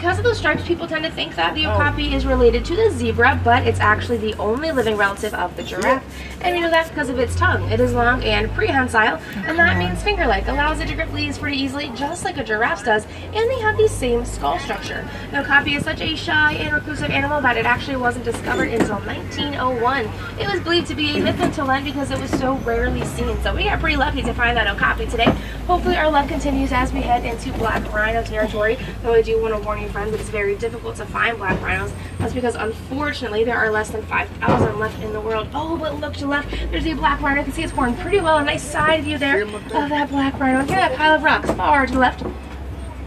Because of those stripes, people tend to think that the okapi is related to the zebra, but it's actually the only living relative of the giraffe. And we know that because of its tongue. It is long and prehensile, and that means finger-like, allows it to grip leaves pretty easily, just like a giraffe does, and they have the same skull structure. The okapi is such a shy and reclusive animal that it actually wasn't discovered until 1901. It was believed to be a myth until then because it was so rarely seen. So we are pretty lucky to find that okapi today. Hopefully our luck continues as we head into black rhino territory, though I do want to warn you friends, it's very difficult to find black rhinos. That's because unfortunately there are less than 5,000 left in the world. Oh, but look to the left, there's a black rhino. You can see its horn pretty well. A nice side view there of that black rhino. Look at that pile of rocks far to the left. And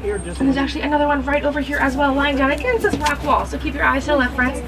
there's actually another one right over here as well, lying down against this rock wall. So keep your eyes to the left, friends.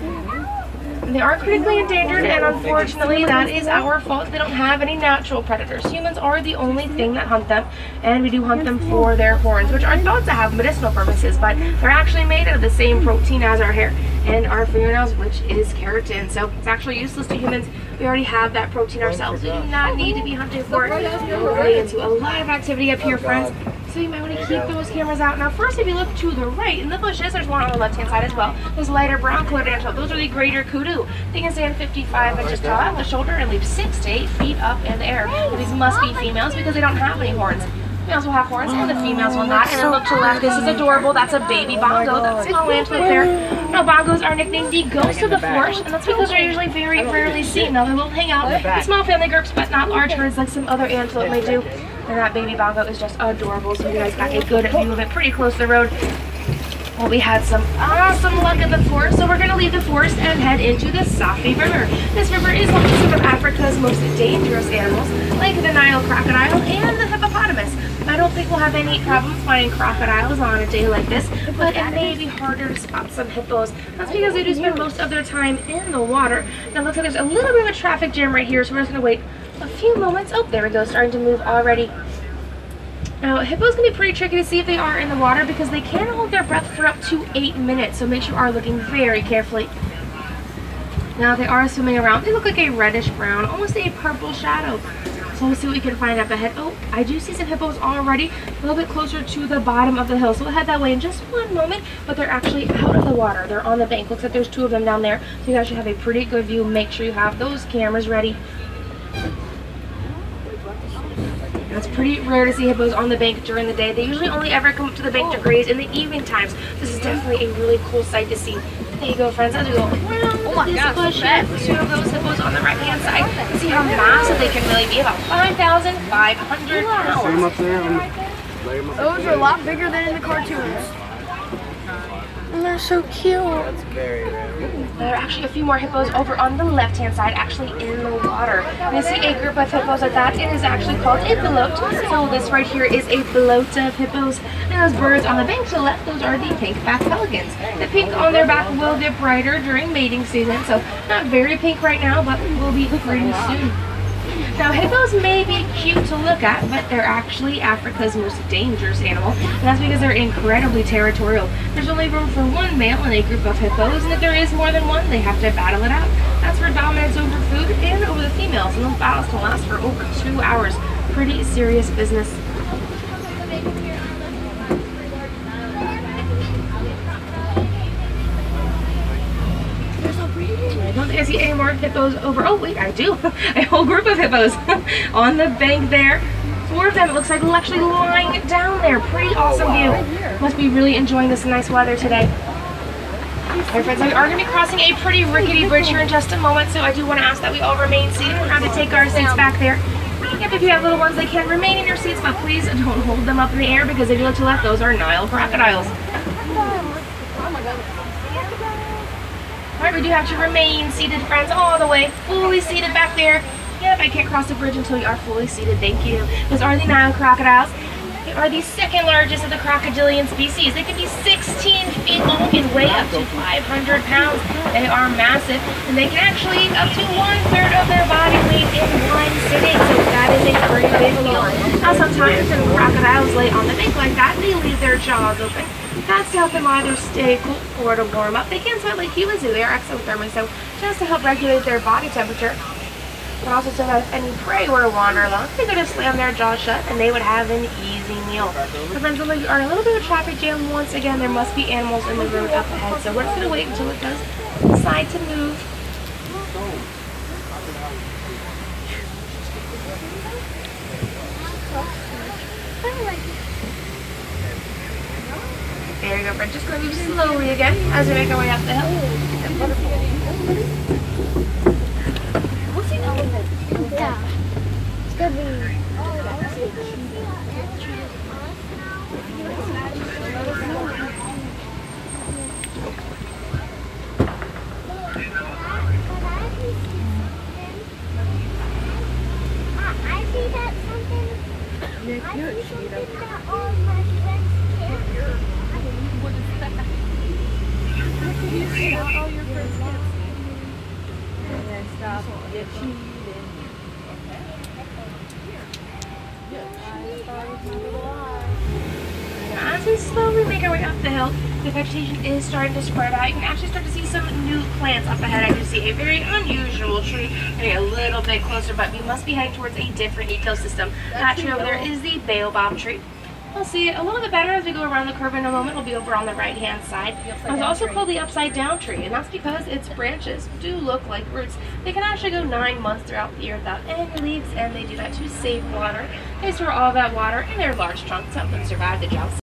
They are critically endangered, and unfortunately that is our fault. They don't have any natural predators. Humans are the only thing that hunt them, and we do hunt them for their horns, which are thought to have medicinal purposes, but they're actually made out of the same protein as our hair and our fingernails, which is keratin. So it's actually useless to humans. We already have that protein ourselves. We do not need to be hunting for it. We're really into a lot of activity up here, friends. So you might want to keep those cameras out. Now first, if you look to the right in the bushes, there's one on the left hand side as well. There's lighter brown colored antelope. Those are the greater kudu. They can stand 55 inches tall at the shoulder and leap 6 to 8 feet up in the air. These must be females because they don't have any horns. Males will have horns and the females will not. And then look to the left, this is adorable. That's a baby bongo. That's a small antelope there. Now bongos are nicknamed the ghost of the forest, and that's because they're usually very rarely seen. Now they will hang out in small family groups, but not large herds like some other antelope may do. And that baby bongo is just adorable, so you guys got a good view of it pretty close to the road. Well, we had some awesome luck in the forest, so we're going to leave the forest and head into the Xthe River. This river is home to some of Africa's most dangerous animals, like the Nile crocodile and the hippopotamus. I don't think we'll have any problems finding crocodiles on a day like this, but it may be harder to spot some hippos. That's because they do spend most of their time in the water. Now it looks like there's a little bit of a traffic jam right here, so we're just going to wait a few moments. Oh, there we go, starting to move already. Now, hippos can be pretty tricky to see if they are in the water because they can hold their breath for up to 8 minutes, so make sure you are looking very carefully. Now, they are swimming around. They look like a reddish brown, almost a purple shadow. So we'll see what we can find up ahead. Oh, I do see some hippos already a little bit closer to the bottom of the hill, so we'll head that way in just one moment, but they're actually out of the water. They're on the bank. Looks like there's 2 of them down there, so you guys should have a pretty good view. Make sure you have those cameras ready. It's pretty rare to see hippos on the bank during the day. They usually only ever come up to the bank to graze in the evening times. This is definitely a really cool sight to see. There you go, friends. As we go around this bush, 2 of those hippos on the right hand side. See how massive they can really be, about 5,500 pounds. Those are a lot bigger than in the cartoons. And they're so cute. That's very rare. There are actually a few more hippos over on the left-hand side, actually in the water. And you see a group of hippos like that. It is actually called a bloat. So this right here is a bloat of hippos. And those birds on the bank to the left, those are the pink-backed pelicans. The pink on their back will get brighter during mating season. So not very pink right now, but will be pretty soon. Now, hippos may be cute to look at, but they're actually Africa's most dangerous animal, and that's because they're incredibly territorial. There's only room for 1 male in a group of hippos, and if there is more than one, they have to battle it out. That's for dominance over food and over the females, and those battles can last for over 2 hours. Pretty serious business. I don't think I see any more hippos over. Oh wait, I do. A whole group of hippos on the bank there. 4 of them, it looks like, actually lying down there. Pretty awesome view. Must be really enjoying this nice weather today. Alright friends, we are going to be crossing a pretty rickety bridge here in just a moment, so I do want to ask that we all remain seated. We're going to take our seats back there. Yep, if you have little ones, they can remain in your seats, but please don't hold them up in the air because if you look to the left, those are Nile crocodiles. Alright, we do have to remain seated, friends, all the way, fully seated back there. Yep, I can't cross the bridge until you are fully seated, thank you. Those are the Nile crocodiles. They are the 2nd largest of the crocodilian species. They can be 16 feet long and weigh up to 500 pounds. They are massive, and they can actually eat up to 1/3 of their body weight in one sitting, so that is a pretty big deal. Now sometimes when crocodiles lay on the bank like that, they leave their jaws open. That's to help them either stay cool or to warm up. They can sweat like humans do. They are exothermic, so just to help regulate their body temperature. And also so that if any prey were to wander along, they could just slam their jaws shut and they would have an easy meal. But friends, we are in a little bit of a traffic jam. Once again, there must be animals in the road up ahead, so we're just going to wait until it does decide to move. There you go, friend. Just going to move slowly again as we make our way up the hill. We'll see an elephant. Yeah. It's gonna be. I see that something. I see something that all my friends can't. What is that? You see that all your friends can't see. Stop. You're cheating. As we slowly make our way up the hill, the vegetation is starting to spread out. You can actually start to see some new plants up ahead. I do see a very unusual tree getting a little bit closer, but we must be heading towards a different ecosystem. That tree over there is the baobab tree. We'll see it a little bit better as we go around the curve in a moment. It'll be over on the right-hand side. It's also called the upside-down tree, and that's because its branches do look like roots. They can actually go 9 months throughout the year without any leaves, and they do that to save water. They store all that water in their large trunk to help them survive the drought.